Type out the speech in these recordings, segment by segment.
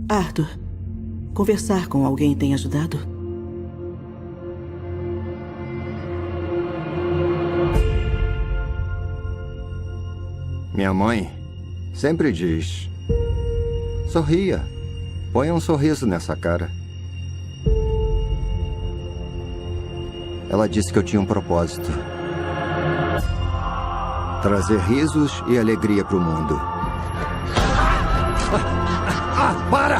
Arthur, conversar com alguém tem ajudado? Minha mãe sempre diz: sorria, ponha um sorriso nessa cara. Ela disse que eu tinha um propósito: trazer risos e alegria para o mundo. Para!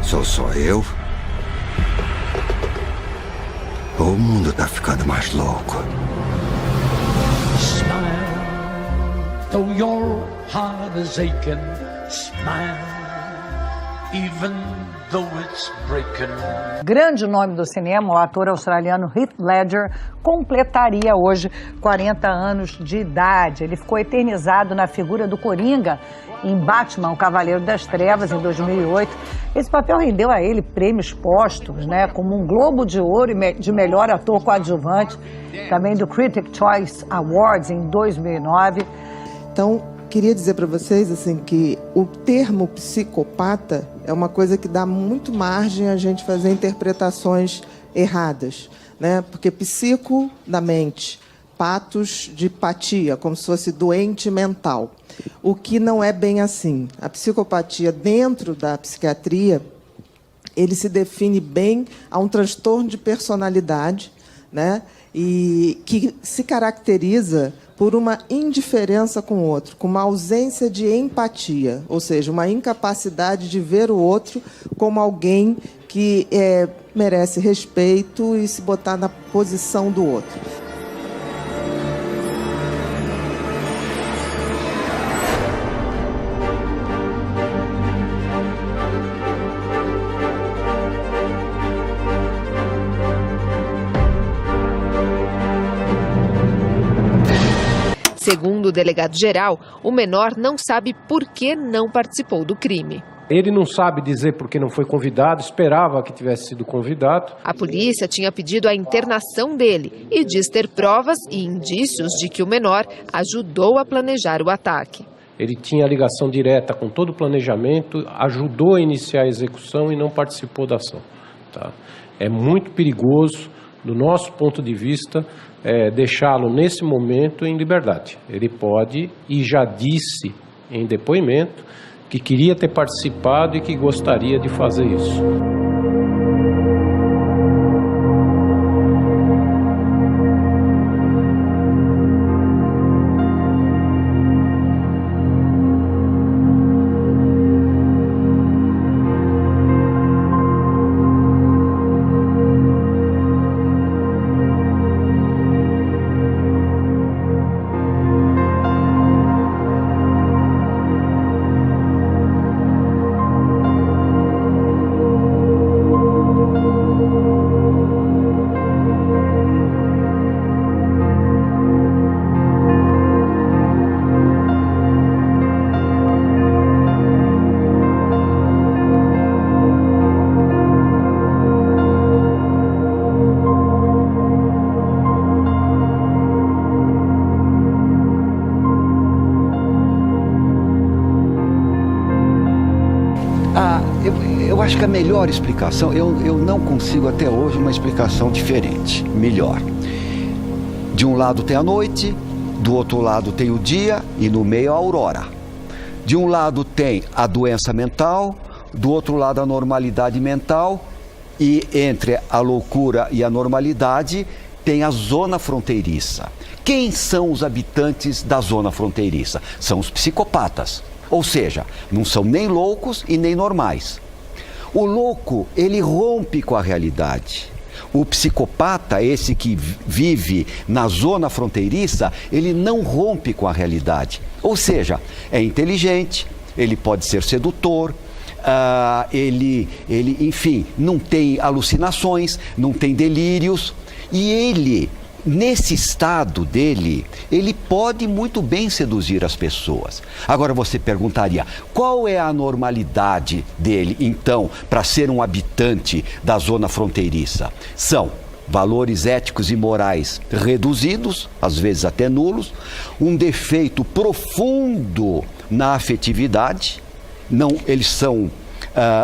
Sou só eu? O mundo tá ficando mais louco. Smile, though your heart is aching. Smile, even though it's breaking. Grande nome do cinema, o ator australiano Heath Ledger completaria hoje 40 anos de idade. Ele ficou eternizado na figura do Coringa em Batman, o Cavaleiro das Trevas, em 2008. Esse papel rendeu a ele prêmios póstumos, né, como um Globo de Ouro de melhor ator coadjuvante, também do Critics' Choice Awards em 2009. Então, queria dizer para vocês assim, que o termo psicopata é uma coisa que dá muito margem a gente fazer interpretações erradas, né? Porque psico, da mente, patos, de patia, como se fosse doente mental. O que não é bem assim. A psicopatia, dentro da psiquiatria, ele se define bem a um transtorno de personalidade, né? E que se caracteriza por uma indiferença com o outro, com uma ausência de empatia, ou seja, uma incapacidade de ver o outro como alguém que merece respeito e se botar na posição do outro. Segundo o delegado-geral, o menor não sabe por que não participou do crime. Ele não sabe dizer por que não foi convidado, esperava que tivesse sido convidado. A polícia tinha pedido a internação dele e diz ter provas e indícios de que o menor ajudou a planejar o ataque. Ele tinha ligação direta com todo o planejamento, ajudou a iniciar a execução e não participou da ação. Tá? É muito perigoso, do nosso ponto de vista, deixá-lo nesse momento em liberdade. Ele pode, e já disse em depoimento, que queria ter participado e que gostaria de fazer isso. Eu acho que a melhor explicação, eu não consigo até hoje uma explicação diferente, melhor. De um lado tem a noite, do outro lado tem o dia e no meio a aurora. De um lado tem a doença mental, do outro lado a normalidade mental e entre a loucura e a normalidade tem a zona fronteiriça. Quem são os habitantes da zona fronteiriça? São os psicopatas, ou seja, não são nem loucos e nem normais. O louco, ele rompe com a realidade. O psicopata, esse que vive na zona fronteiriça, ele não rompe com a realidade. Ou seja, é inteligente, ele pode ser sedutor, enfim, não tem alucinações, não tem delírios. E ele, nesse estado dele, ele pode muito bem seduzir as pessoas. Agora você perguntaria, qual é a normalidade dele, então, para ser um habitante da zona fronteiriça? São valores éticos e morais reduzidos, às vezes até nulos, um defeito profundo na afetividade,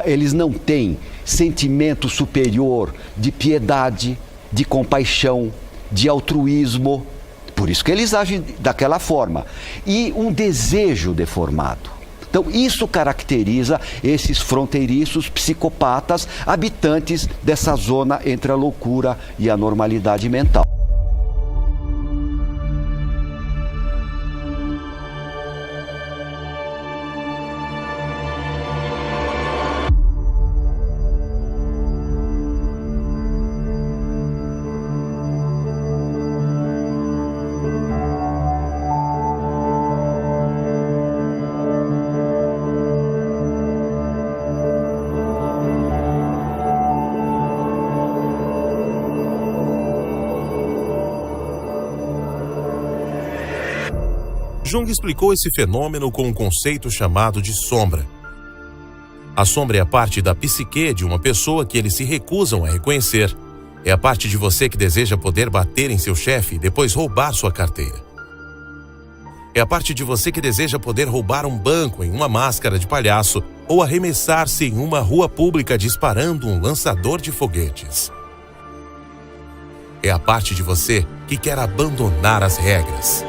eles não têm sentimento superior de piedade, de compaixão, de altruísmo, por isso que eles agem daquela forma, e um desejo deformado. Então, isso caracteriza esses fronteiriços psicopatas habitantes dessa zona entre a loucura e a normalidade mental. Jung explicou esse fenômeno com um conceito chamado de sombra. A sombra é a parte da psique de uma pessoa que eles se recusam a reconhecer. É a parte de você que deseja poder bater em seu chefe e depois roubar sua carteira. É a parte de você que deseja poder roubar um banco em uma máscara de palhaço ou arremessar-se em uma rua pública disparando um lançador de foguetes. É a parte de você que quer abandonar as regras.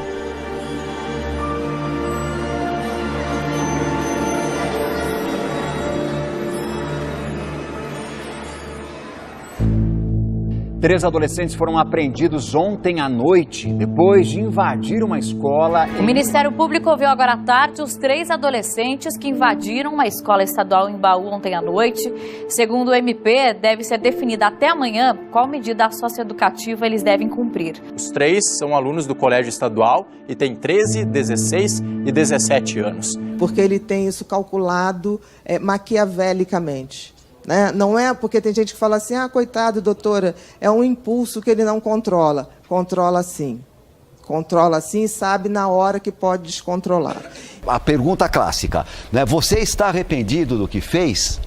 Três adolescentes foram apreendidos ontem à noite, depois de invadir uma escola. O Ministério Público ouviu agora à tarde os 3 adolescentes que invadiram uma escola estadual em Baú ontem à noite. Segundo o MP, deve ser definida até amanhã qual medida socioeducativa eles devem cumprir. Os 3 são alunos do colégio estadual e têm 13, 16 e 17 anos. Porque ele tem isso calculado maquiavelicamente. Né? Não é porque tem gente que fala assim, coitado, doutora, é um impulso que ele não controla. Controla sim. Controla sim e sabe na hora que pode descontrolar. A pergunta clássica, né? Você está arrependido do que fez?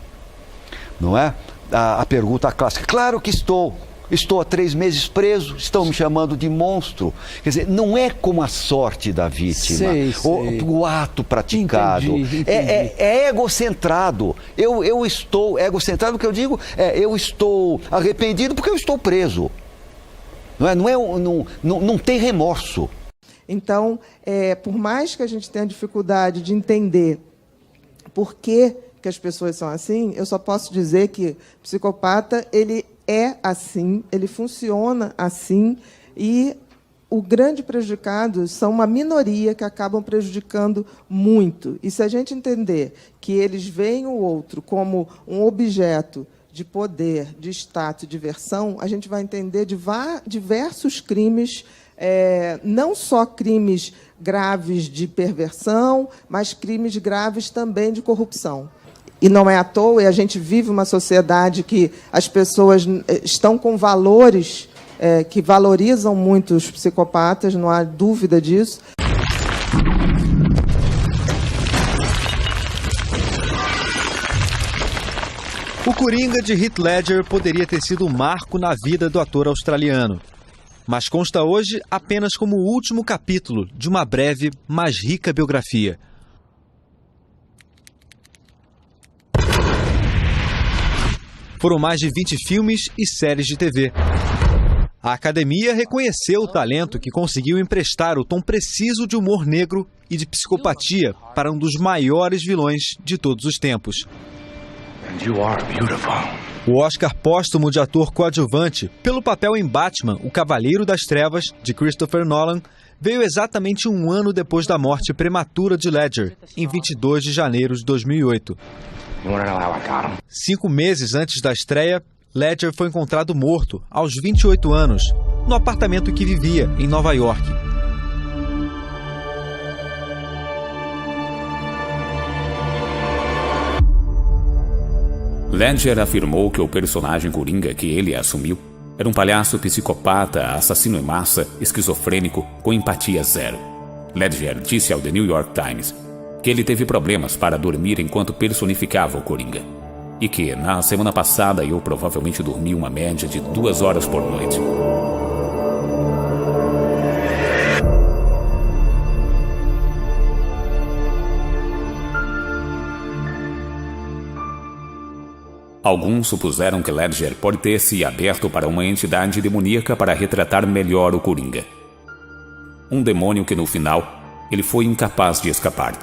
Não é? A pergunta clássica. Claro que estou. Estou há 3 meses preso, estão me chamando de monstro. Quer dizer, não é como a sorte da vítima, o ato praticado. Entendi. É egocentrado. Eu estou egocentrado, o que eu digo eu estou arrependido porque eu estou preso. Não tem remorso. Então, por mais que a gente tenha dificuldade de entender por que as pessoas são assim, eu só posso dizer que o psicopata, ele é assim, ele funciona assim, e o grande prejudicado são uma minoria que acabam prejudicando muito. E se a gente entender que eles veem o outro como um objeto de poder, de status, de diversão, a gente vai entender diversos crimes, não só crimes graves de perversão, mas crimes graves também de corrupção. E não é à toa, e a gente vive uma sociedade que as pessoas estão com valores que valorizam muito os psicopatas, não há dúvida disso. O Coringa de Heath Ledger poderia ter sido um marco na vida do ator australiano, mas consta hoje apenas como o último capítulo de uma breve, mas rica biografia. Foram mais de 20 filmes e séries de TV. A Academia reconheceu o talento que conseguiu emprestar o tom preciso de humor negro e de psicopatia para um dos maiores vilões de todos os tempos. O Oscar póstumo de ator coadjuvante pelo papel em Batman, o Cavaleiro das Trevas, de Christopher Nolan, veio exatamente 1 ano depois da morte prematura de Ledger, em 22 de janeiro de 2008. 5 meses antes da estreia, Ledger foi encontrado morto, aos 28 anos, no apartamento que vivia, em Nova York. Ledger afirmou que o personagem Coringa que ele assumiu era um palhaço psicopata, assassino em massa, esquizofrênico, com empatia zero. Ledger disse ao The New York Times que ele teve problemas para dormir enquanto personificava o Coringa. e que, na semana passada, eu provavelmente dormi uma média de 2 horas por noite. Alguns supuseram que Ledger pode ter se aberto para uma entidade demoníaca para retratar melhor o Coringa. Um demônio que, no final, ele foi incapaz de escapar.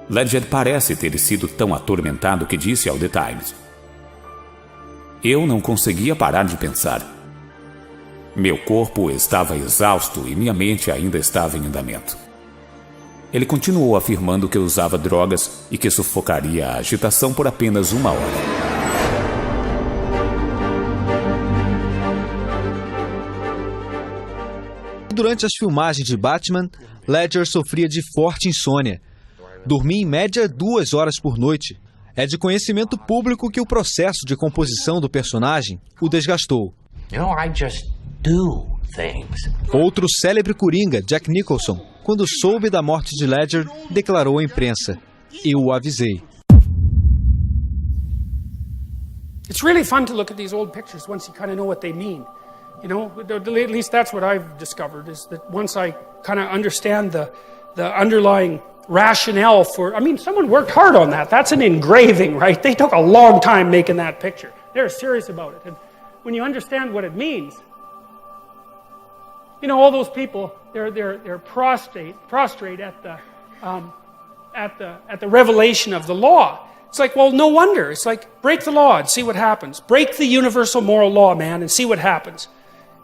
Ledger parece ter sido tão atormentado que disse ao The Times: "Eu não conseguia parar de pensar. Meu corpo estava exausto e minha mente ainda estava em andamento." Ele continuou afirmando que usava drogas e que sufocaria a agitação por apenas 1 hora. Durante as filmagens de Batman, Ledger sofria de forte insônia. Dormia em média 2 horas por noite. É de conhecimento público que o processo de composição do personagem o desgastou. Outro célebre coringa, Jack Nicholson, quando soube da morte de Ledger, declarou à imprensa: "Eu o avisei." It's really fun to look at these old pictures once you kind of know what they mean. You know, at least that's what I've discovered, is that once I kind of understand the underlying rationale for, I mean, someone worked hard on that. That's an engraving, right? They took a long time making that picture. They're serious about it. And when you understand what it means, you know, all those people, they're prostrate at the revelation of the law. It's like, well, no wonder. It's like, break the law and see what happens. Break the universal moral law, man, and see what happens.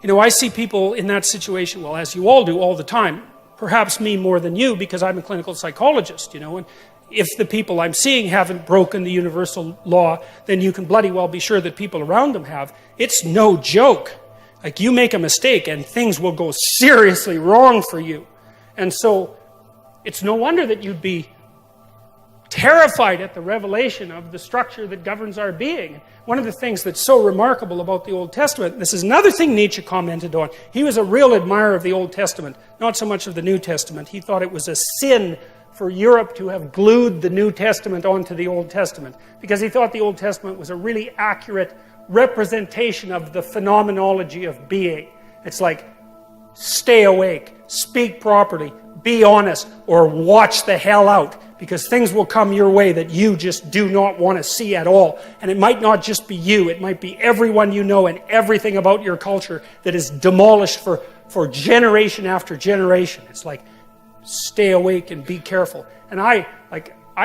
You know, I see people in that situation, well, as you all do all the time, perhaps me more than you because I'm a clinical psychologist, you know, and if the people I'm seeing haven't broken the universal law, then you can bloody well be sure that people around them have. It's no joke. Like, you make a mistake and things will go seriously wrong for you. And so it's no wonder that you'd be terrified at the revelation of the structure that governs our being. One of the things that's so remarkable about the Old Testament, this is another thing Nietzsche commented on. He was a real admirer of the Old Testament, not so much of the New Testament. He thought it was a sin for Europe to have glued the New Testament onto the Old Testament, because he thought the Old Testament was a really accurate representation of the phenomenology of being. It's like, stay awake, speak properly, be honest, or watch the hell out, because things will come your way that you just do not want to see at all. And it might not just be you, it might be everyone you know and everything about your culture that is demolished for generation after generation. It's like, stay awake and be careful. And I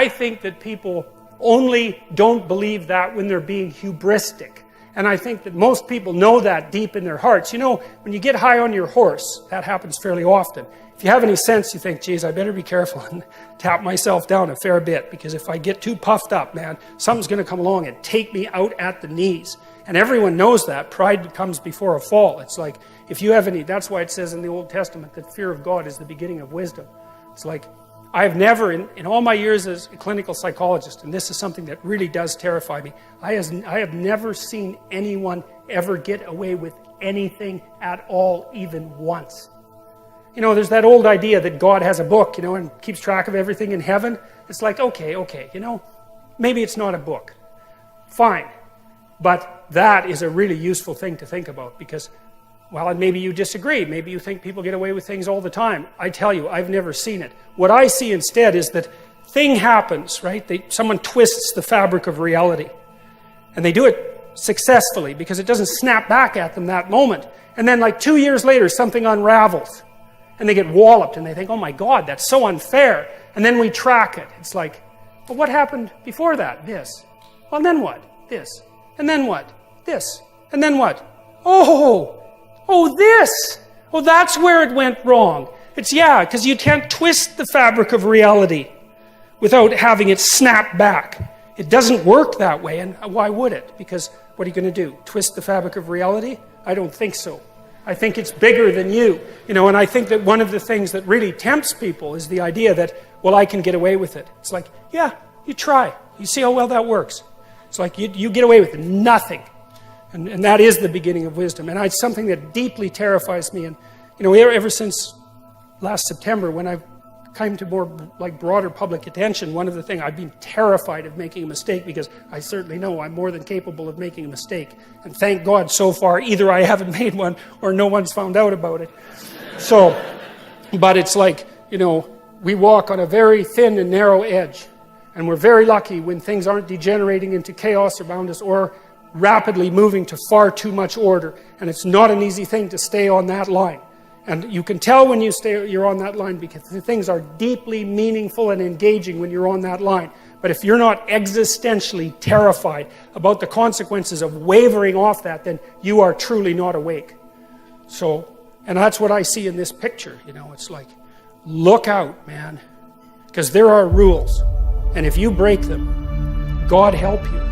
think that people only don't believe that when they're being hubristic. And I think that most people know that deep in their hearts. You know, when you get high on your horse, that happens fairly often. If you have any sense, you think, geez, I better be careful and tap myself down a fair bit, because if I get too puffed up, man, something's going to come along and take me out at the knees. And everyone knows that. Pride comes before a fall. It's like, if you have any, that's why it says in the Old Testament that fear of God is the beginning of wisdom. It's like, I've never, in all my years as a clinical psychologist, and this is something that really does terrify me, I have never seen anyone ever get away with anything at all, even once. You know, there's that old idea that God has a book, you know, and keeps track of everything in heaven. It's like, okay, you know, maybe it's not a book. Fine. But that is a really useful thing to think about, because, well, and maybe you disagree. Maybe you think people get away with things all the time. I tell you, I've never seen it. What I see instead is that thing happens, right? Someone twists the fabric of reality. And they do it successfully because it doesn't snap back at them that moment. And then like 2 years later, something unravels. And they get walloped and they think, oh my God, that's so unfair. And then we track it. It's like, well, what happened before that? This. Well, and then what? This. And then what? This. And then what? Oh, this. Oh, that's where it went wrong. It's, yeah, because you can't twist the fabric of reality without having it snap back. It doesn't work that way, and why would it? Because what are you going to do? Twist the fabric of reality? I don't think so. I think it's bigger than you. You know, and I think that one of the things that really tempts people is the idea that, well, I can get away with it. It's like, yeah, you try. You see how well that works. It's like you get away with nothing. And that is the beginning of wisdom. And it's something that deeply terrifies me. And, you know, ever since last September, when I've came to more like broader public attention, one of the things, I've been terrified of making a mistake because I certainly know I'm more than capable of making a mistake. And thank God so far, either I haven't made one or no one's found out about it. So, but it's like, you know, we walk on a very thin and narrow edge. And we're very lucky when things aren't degenerating into chaos around us or rapidly moving to far too much order. And it's not an easy thing to stay on that line. And you can tell when you're on that line because the things are deeply meaningful and engaging when you're on that line. But if you're not existentially terrified about the consequences of wavering off that, then you are truly not awake. So, and that's what I see in this picture. You know, it's like, look out, man. Because there are rules. And if you break them, God help you.